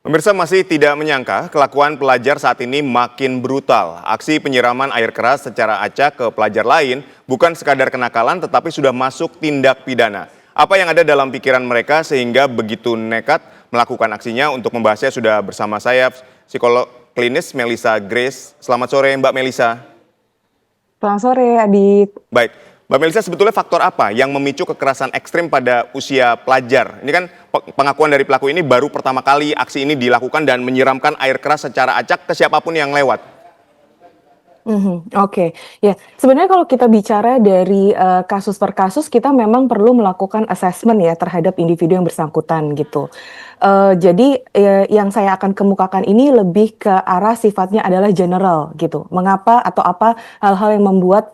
Pemirsa masih tidak menyangka kelakuan pelajar saat ini makin brutal. Aksi penyiraman air keras secara acak ke pelajar lain bukan sekadar kenakalan tetapi sudah masuk tindak pidana. Apa yang ada dalam pikiran mereka sehingga begitu nekat melakukan aksinya? Untuk membahasnya sudah bersama saya psikolog klinis Melissa Grace. Selamat sore Mbak Melissa. Selamat sore, Adit. Baik, Mbak Melissa, sebetulnya faktor apa yang memicu kekerasan ekstrim pada usia pelajar? Ini kan pengakuan dari pelaku ini baru pertama kali aksi ini dilakukan dan menyiramkan air keras secara acak ke siapapun yang lewat. Oke. Ya, sebenarnya kalau kita bicara dari kasus per kasus, kita memang perlu melakukan assessment ya terhadap individu yang bersangkutan gitu. Jadi yang saya akan kemukakan ini lebih ke arah sifatnya adalah general gitu. Mengapa atau apa hal-hal yang membuat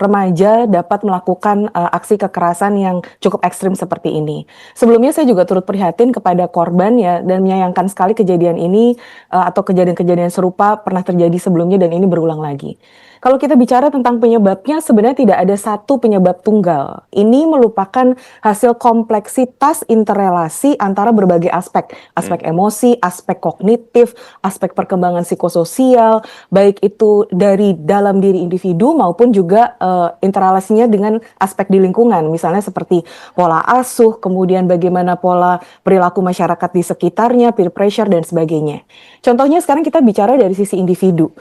remaja dapat melakukan aksi kekerasan yang cukup ekstrim seperti ini. Sebelumnya saya juga turut prihatin kepada korban ya dan menyayangkan sekali kejadian ini atau kejadian-kejadian serupa pernah terjadi sebelumnya dan ini berulang lagi. Kalau kita bicara tentang penyebabnya, sebenarnya tidak ada satu penyebab tunggal. Ini merupakan hasil kompleksitas interrelasi antara berbagai aspek. Aspek emosi, aspek kognitif, aspek perkembangan psikososial, baik itu dari dalam diri individu maupun juga interrelasinya dengan aspek di lingkungan. Misalnya seperti pola asuh, kemudian bagaimana pola perilaku masyarakat di sekitarnya, peer pressure, dan sebagainya. Contohnya sekarang kita bicara dari sisi individu.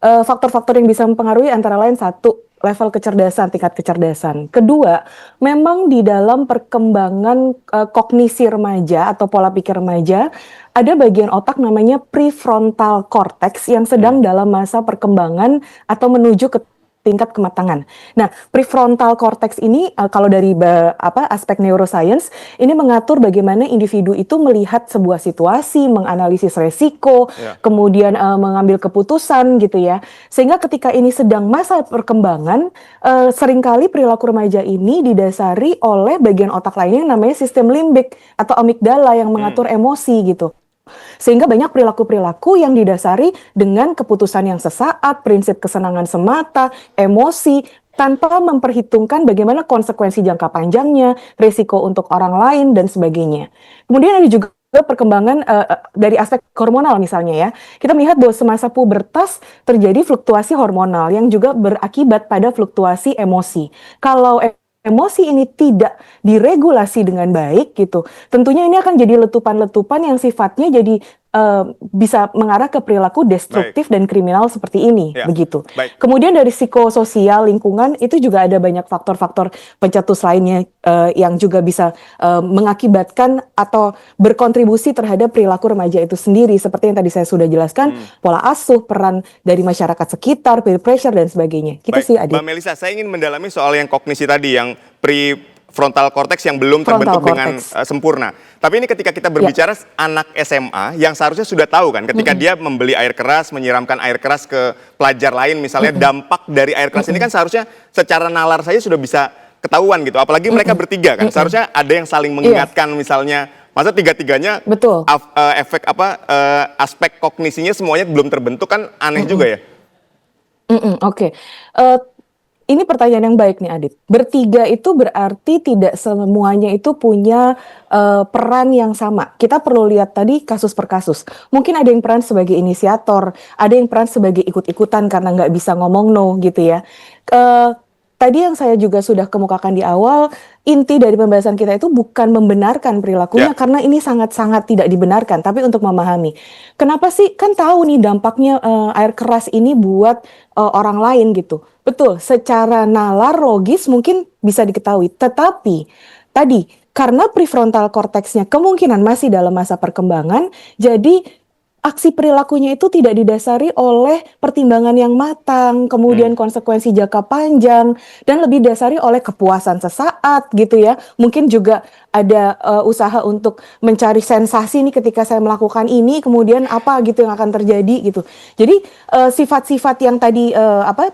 Faktor-faktor yang bisa mempengaruhi antara lain satu, level kecerdasan, tingkat kecerdasan. Kedua, memang di dalam perkembangan kognisi remaja atau pola pikir remaja, ada bagian otak namanya prefrontal cortex yang sedang dalam masa perkembangan atau menuju ke tingkat kematangan. Nah, prefrontal cortex ini kalau dari aspek neuroscience ini mengatur bagaimana individu itu melihat sebuah situasi, menganalisis resiko, kemudian mengambil keputusan gitu ya. Sehingga ketika ini sedang masa perkembangan, seringkali perilaku remaja ini didasari oleh bagian otak lainnya yang namanya sistem limbik atau amigdala yang mengatur emosi gitu. Sehingga banyak perilaku-perilaku yang didasari dengan keputusan yang sesaat, prinsip kesenangan semata, emosi, tanpa memperhitungkan bagaimana konsekuensi jangka panjangnya, risiko untuk orang lain, dan sebagainya. Kemudian ada juga perkembangan dari aspek hormonal misalnya ya. Kita melihat bahwa semasa pubertas terjadi fluktuasi hormonal yang juga berakibat pada fluktuasi emosi. Kalau emosi ini tidak diregulasi dengan baik gitu, tentunya ini akan jadi letupan-letupan yang sifatnya jadi bisa mengarah ke perilaku destruktif dan kriminal seperti ini, begitu. Kemudian dari psikososial lingkungan itu juga ada banyak faktor-faktor pencetus lainnya yang juga bisa mengakibatkan atau berkontribusi terhadap perilaku remaja itu sendiri, seperti yang tadi saya sudah jelaskan, pola asuh, peran dari masyarakat sekitar, peer pressure dan sebagainya. Gitu sih, Adit. Mbak Melissa, saya ingin mendalami soal yang kognisi tadi, yang prefrontal cortex yang belum terbentuk dengan sempurna. Tapi ini ketika kita berbicara anak SMA yang seharusnya sudah tahu kan, ketika dia membeli air keras, menyiramkan air keras ke pelajar lain misalnya, dampak dari air keras ini kan seharusnya secara nalar saja sudah bisa ketahuan gitu. Apalagi mereka bertiga kan, seharusnya ada yang saling mengingatkan misalnya. Masa tiga-tiganya efek aspek kognisinya semuanya belum terbentuk, kan aneh juga ya. Oke. Ini pertanyaan yang baik nih, Adit. Bertiga itu berarti tidak semuanya itu punya peran yang sama. Kita perlu lihat tadi kasus per kasus. Mungkin ada yang peran sebagai inisiator, ada yang peran sebagai ikut-ikutan karena nggak bisa ngomong no gitu ya. Tadi yang saya juga sudah kemukakan di awal, inti dari pembahasan kita itu bukan membenarkan perilakunya karena ini sangat-sangat tidak dibenarkan, tapi untuk memahami. Kenapa sih? Kan tahu nih dampaknya air keras ini buat orang lain gitu. Betul, secara nalar logis mungkin bisa diketahui. Tetapi tadi karena prefrontal cortex-nya kemungkinan masih dalam masa perkembangan, jadi aksi perilakunya itu tidak didasari oleh pertimbangan yang matang, kemudian konsekuensi jangka panjang, dan lebih didasari oleh kepuasan sesaat gitu ya. Mungkin juga ada usaha untuk mencari sensasi nih ketika saya melakukan ini, kemudian apa gitu yang akan terjadi gitu. Jadi sifat-sifat yang tadi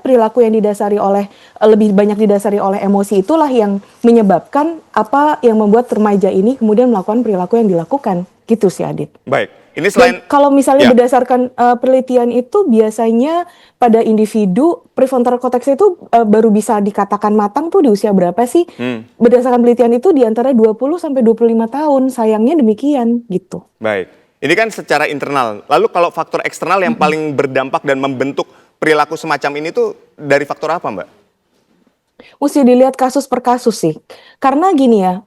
perilaku yang didasari oleh lebih banyak didasari oleh emosi itulah yang menyebabkan apa yang membuat remaja ini kemudian melakukan perilaku yang dilakukan. Gitu sih, Adit. Baik. Ini selain kalau misalnya berdasarkan penelitian itu biasanya pada individu prefrontal cortex itu baru bisa dikatakan matang tuh di usia berapa sih? Berdasarkan penelitian itu di antara 20 sampai 25 tahun. Sayangnya demikian gitu. Baik. Ini kan secara internal. Lalu kalau faktor eksternal yang paling berdampak dan membentuk perilaku semacam ini tuh dari faktor apa, Mbak? Mesti dilihat kasus per kasus sih. Karena gini ya,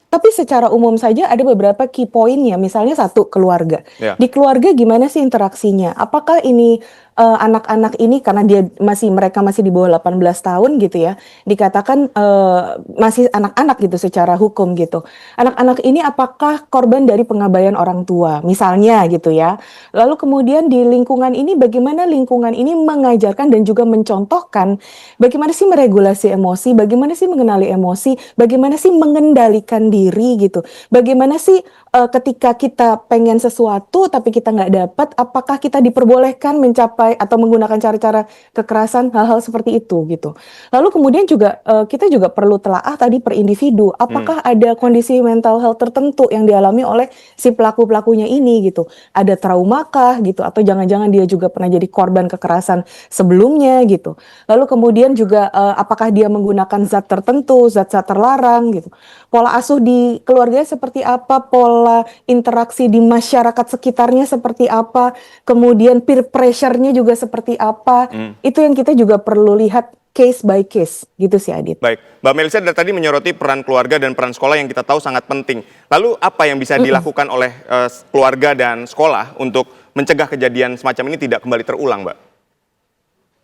tapi secara umum saja ada beberapa key point-nya. Misalnya satu, keluarga. Ya. Di keluarga gimana sih interaksinya? Apakah ini anak-anak ini karena mereka masih di bawah 18 tahun gitu ya, dikatakan masih anak-anak gitu secara hukum gitu. Anak-anak ini apakah korban dari pengabaian orang tua, misalnya gitu ya. Lalu kemudian di lingkungan ini bagaimana lingkungan ini mengajarkan dan juga mencontohkan bagaimana sih meregulasi emosi, bagaimana sih mengenali emosi, bagaimana sih mengendalikan diri gitu. Bagaimana sih ketika kita pengen sesuatu tapi kita nggak dapat, apakah kita diperbolehkan mencapai atau menggunakan cara-cara kekerasan, hal-hal seperti itu gitu. Lalu kemudian juga kita juga perlu telaah tadi per individu, apakah ada kondisi mental health tertentu yang dialami oleh si pelaku-pelakunya ini gitu. Ada trauma kah gitu, atau jangan-jangan dia juga pernah jadi korban kekerasan sebelumnya gitu. Lalu kemudian juga apakah dia menggunakan zat tertentu, zat-zat terlarang gitu. Pola asuh di keluarganya seperti apa, pola interaksi di masyarakat sekitarnya seperti apa, kemudian peer pressure-nya juga seperti apa. Itu yang kita juga perlu lihat case by case gitu sih, Adit. Baik, Mbak Melisa dari tadi menyoroti peran keluarga dan peran sekolah yang kita tahu sangat penting. Lalu apa yang bisa dilakukan oleh keluarga dan sekolah untuk mencegah kejadian semacam ini tidak kembali terulang, Mbak?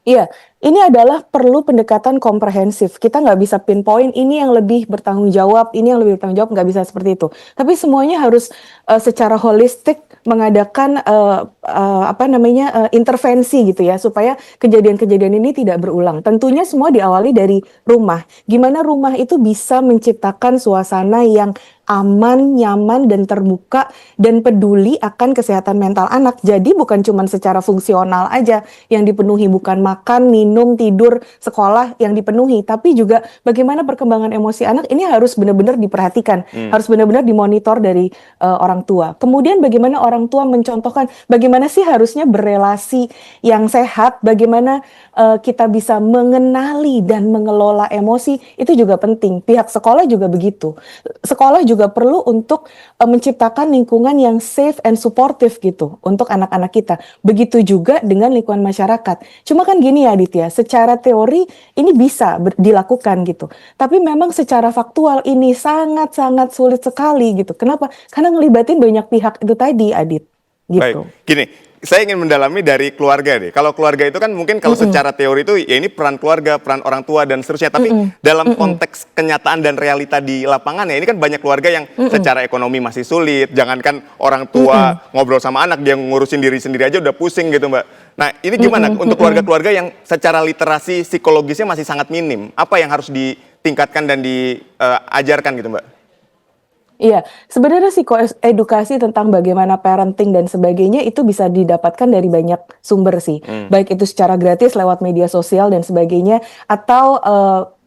Iya, ini adalah perlu pendekatan komprehensif. Kita nggak bisa pinpoint ini yang lebih bertanggung jawab, ini yang lebih bertanggung jawab, nggak bisa seperti itu. Tapi semuanya harus secara holistik mengadakan intervensi gitu ya, supaya kejadian-kejadian ini tidak berulang. Tentunya semua diawali dari rumah. Gimana rumah itu bisa menciptakan suasana yang aman, nyaman, dan terbuka, dan peduli akan kesehatan mental anak. Jadi bukan cuma secara fungsional aja yang dipenuhi, bukan makan, minum, tidur, sekolah yang dipenuhi, tapi juga bagaimana perkembangan emosi anak ini harus benar-benar diperhatikan, harus benar-benar dimonitor dari orang tua. Kemudian bagaimana orang tua mencontohkan bagaimana sih harusnya berelasi yang sehat, bagaimana kita bisa mengenali dan mengelola emosi, itu juga penting. Pihak sekolah juga begitu. Sekolah juga perlu untuk menciptakan lingkungan yang safe and supportive gitu untuk anak-anak kita. Begitu juga dengan lingkungan masyarakat. Cuma kan gini ya, Aditya, secara teori ini bisa dilakukan gitu. Tapi memang secara faktual ini sangat-sangat sulit sekali gitu. Kenapa? Karena ngelibatin banyak pihak itu tadi, Adit. Gitu. Baik, gini, saya ingin mendalami dari keluarga deh. Kalau keluarga itu kan mungkin kalau secara teori itu ya ini peran keluarga, peran orang tua dan seterusnya. Tapi dalam konteks kenyataan dan realita di lapangan ya ini kan banyak keluarga yang secara ekonomi masih sulit. Jangankan orang tua ngobrol sama anak, dia ngurusin diri sendiri aja udah pusing gitu, Mbak. Nah ini gimana untuk keluarga-keluarga yang secara literasi psikologisnya masih sangat minim? Apa yang harus ditingkatkan dan diajarkan gitu, Mbak? Iya, sebenarnya edukasi tentang bagaimana parenting dan sebagainya itu bisa didapatkan dari banyak sumber sih. Baik itu secara gratis lewat media sosial dan sebagainya, atau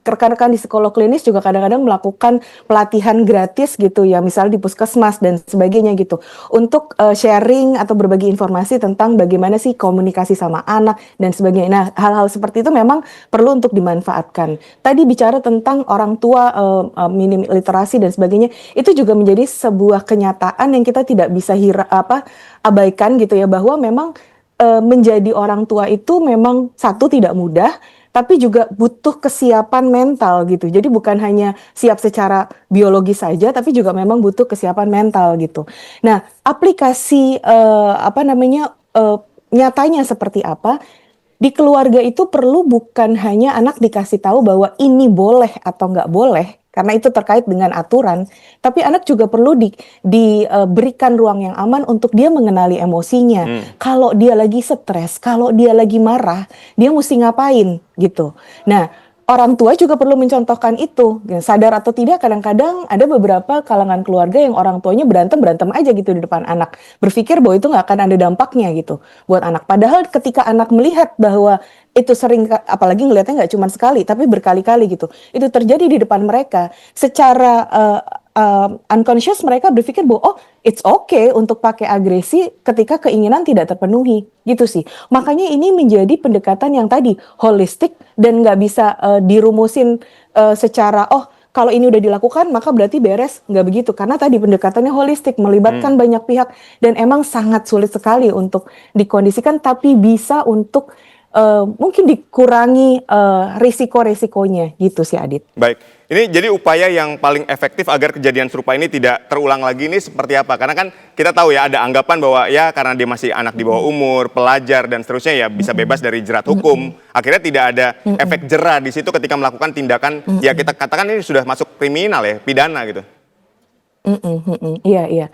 rekan-rekan di psikolog klinis juga kadang-kadang melakukan pelatihan gratis gitu ya, misalnya di puskesmas dan sebagainya gitu, untuk sharing atau berbagi informasi tentang bagaimana sih komunikasi sama anak dan sebagainya. Nah, hal-hal seperti itu memang perlu untuk dimanfaatkan. Tadi bicara tentang orang tua minim literasi dan sebagainya, itu juga menjadi sebuah kenyataan yang kita tidak bisa abaikan gitu ya, bahwa memang menjadi orang tua itu memang satu tidak mudah, tapi juga butuh kesiapan mental gitu. Jadi bukan hanya siap secara biologis saja, tapi juga memang butuh kesiapan mental gitu. Nah, aplikasi nyatanya seperti apa? Di keluarga itu perlu bukan hanya anak dikasih tahu bahwa ini boleh atau nggak boleh, karena itu terkait dengan aturan, tapi anak juga perlu diberikan ruang yang aman untuk dia mengenali emosinya. Kalau dia lagi stres, kalau dia lagi marah, dia mesti ngapain gitu. Nah, orang tua juga perlu mencontohkan itu. Sadar atau tidak, kadang-kadang ada beberapa kalangan keluarga yang orang tuanya berantem aja gitu di depan anak. Berpikir bahwa itu nggak akan ada dampaknya gitu buat anak. Padahal ketika anak melihat bahwa itu sering, apalagi ngelihatnya nggak cuma sekali, tapi berkali-kali gitu. Itu terjadi di depan mereka. Secara unconscious mereka berpikir bahwa oh it's okay untuk pakai agresi ketika keinginan tidak terpenuhi gitu sih. Makanya ini menjadi pendekatan yang tadi holistik dan nggak bisa dirumusin secara oh kalau ini udah dilakukan maka berarti beres, nggak begitu. Karena tadi pendekatannya holistik, melibatkan banyak pihak dan emang sangat sulit sekali untuk dikondisikan, tapi bisa untuk mungkin dikurangi risiko-risikonya gitu sih Adit. Baik, ini jadi upaya yang paling efektif agar kejadian serupa ini tidak terulang lagi ini seperti apa? Karena kan kita tahu ya ada anggapan bahwa ya karena dia masih anak di bawah umur, pelajar dan seterusnya ya bisa bebas dari jerat hukum. Akhirnya tidak ada efek jera di situ ketika melakukan tindakan ya kita katakan ini sudah masuk kriminal ya, pidana gitu. Iya, iya.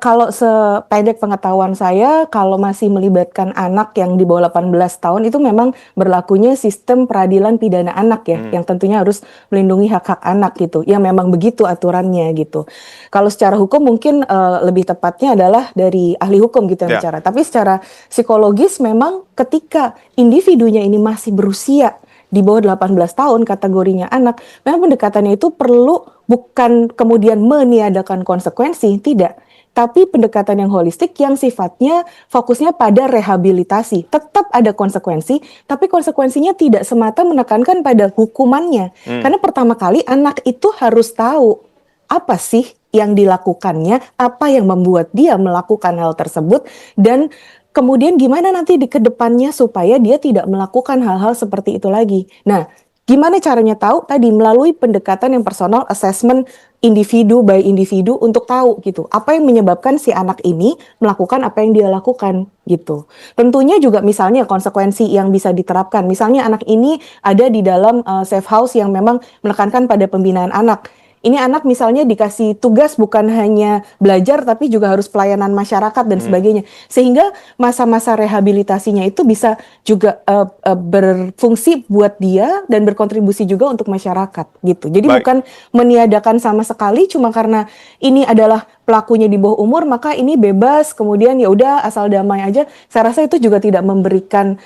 Kalau sependek pengetahuan saya, kalau masih melibatkan anak yang di bawah 18 tahun itu memang berlakunya sistem peradilan pidana anak ya, yang tentunya harus melindungi hak-hak anak gitu. Ya memang begitu aturannya gitu. Kalau secara hukum mungkin lebih tepatnya adalah dari ahli hukum gitu yang Ya. bicara. Tapi secara psikologis memang ketika individunya ini masih berusia di bawah 18 tahun kategorinya anak, memang pendekatannya itu perlu bukan kemudian meniadakan konsekuensi, tidak. Tapi pendekatan yang holistik yang sifatnya fokusnya pada rehabilitasi. Tetap ada konsekuensi, tapi konsekuensinya tidak semata menekankan pada hukumannya. Karena pertama kali anak itu harus tahu apa sih yang dilakukannya, apa yang membuat dia melakukan hal tersebut, dan kemudian gimana nanti di kedepannya supaya dia tidak melakukan hal-hal seperti itu lagi. Nah, gimana caranya tahu? Tadi melalui pendekatan yang personal assessment individu by individu untuk tahu gitu. Apa yang menyebabkan si anak ini melakukan apa yang dia lakukan gitu. Tentunya juga misalnya konsekuensi yang bisa diterapkan. Misalnya anak ini ada di dalam safe house yang memang menekankan pada pembinaan anak. Ini anak misalnya dikasih tugas bukan hanya belajar tapi juga harus pelayanan masyarakat dan sebagainya. Sehingga masa-masa rehabilitasinya itu bisa juga berfungsi buat dia dan berkontribusi juga untuk masyarakat gitu. Jadi Baik. bukan meniadakan sama sekali cuma karena ini adalah pelakunya di bawah umur maka ini bebas kemudian ya udah asal damai aja. Saya rasa itu juga tidak memberikan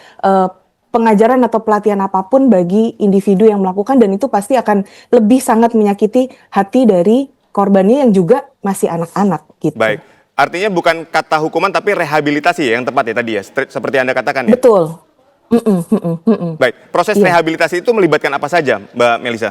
pengajaran atau pelatihan apapun bagi individu yang melakukan, dan itu pasti akan lebih sangat menyakiti hati dari korbannya yang juga masih anak-anak gitu. Baik, artinya bukan kata hukuman tapi rehabilitasi ya yang tepat ya tadi ya, seperti Anda katakan ya. Betul. Baik, proses Iya. rehabilitasi itu melibatkan apa saja, Mbak Melisa?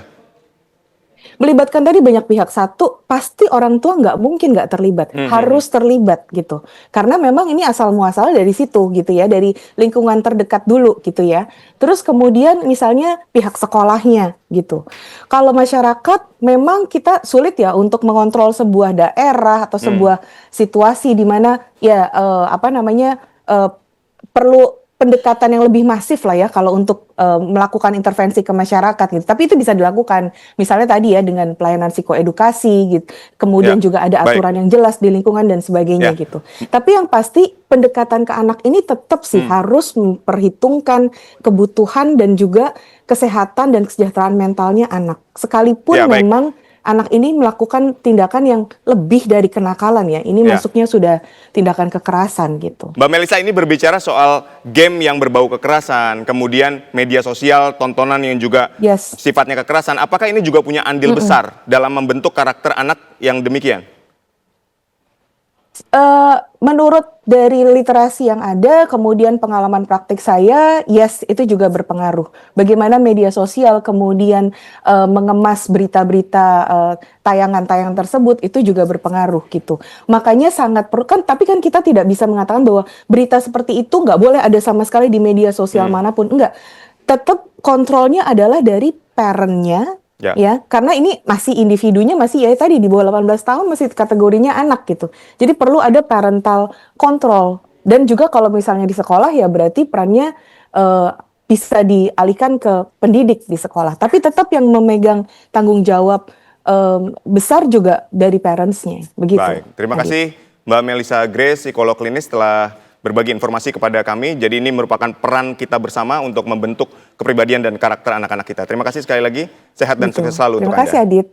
Melibatkan tadi banyak pihak. Satu, pasti orang tua nggak mungkin nggak terlibat, harus terlibat gitu. Karena memang ini asal muasal dari situ gitu ya, dari lingkungan terdekat dulu gitu ya. Terus kemudian misalnya pihak sekolahnya gitu. Kalau masyarakat memang kita sulit ya untuk mengontrol sebuah daerah atau sebuah situasi di mana ya perlu pendekatan yang lebih masif lah ya kalau untuk melakukan intervensi ke masyarakat gitu. Tapi itu bisa dilakukan. Misalnya tadi ya dengan pelayanan psikoedukasi gitu. Kemudian Ya, juga ada baik. aturan yang jelas di lingkungan dan sebagainya Ya. gitu. Tapi yang pasti pendekatan ke anak ini tetap sih harus memperhitungkan kebutuhan dan juga kesehatan dan kesejahteraan mentalnya anak. Sekalipun Ya, baik. memang anak ini melakukan tindakan yang lebih dari kenakalan ya. Ini Ya. masuknya sudah tindakan kekerasan gitu. Mbak Melisa ini berbicara soal game yang berbau kekerasan, kemudian media sosial, tontonan yang juga Yes. sifatnya kekerasan. Apakah ini juga punya andil besar dalam membentuk karakter anak yang demikian? Menurut dari literasi yang ada, kemudian pengalaman praktik saya, yes, itu juga berpengaruh. Bagaimana media sosial kemudian mengemas berita-berita tayangan-tayangan tersebut, itu juga berpengaruh gitu. Makanya sangat perlu kan, tapi kan kita tidak bisa mengatakan bahwa berita seperti itu nggak boleh ada sama sekali di media sosial manapun. Enggak. Tetap kontrolnya adalah dari parent-nya. Ya. Ya, karena ini masih individunya masih ya tadi di bawah 18 tahun masih kategorinya anak gitu. Jadi perlu ada parental control. Dan juga kalau misalnya di sekolah ya berarti perannya bisa dialihkan ke pendidik di sekolah. Tapi tetap yang memegang tanggung jawab besar juga dari parents-nya. Begitu. Baik, terima Adit. kasih Mbak Melisa Grace, psikolog klinis telah berbagi informasi kepada kami. Jadi ini merupakan peran kita bersama untuk membentuk kepribadian dan karakter anak-anak kita. Terima kasih sekali lagi, sehat dan Betul. sukses selalu Terima untuk kasih Anda. Adit.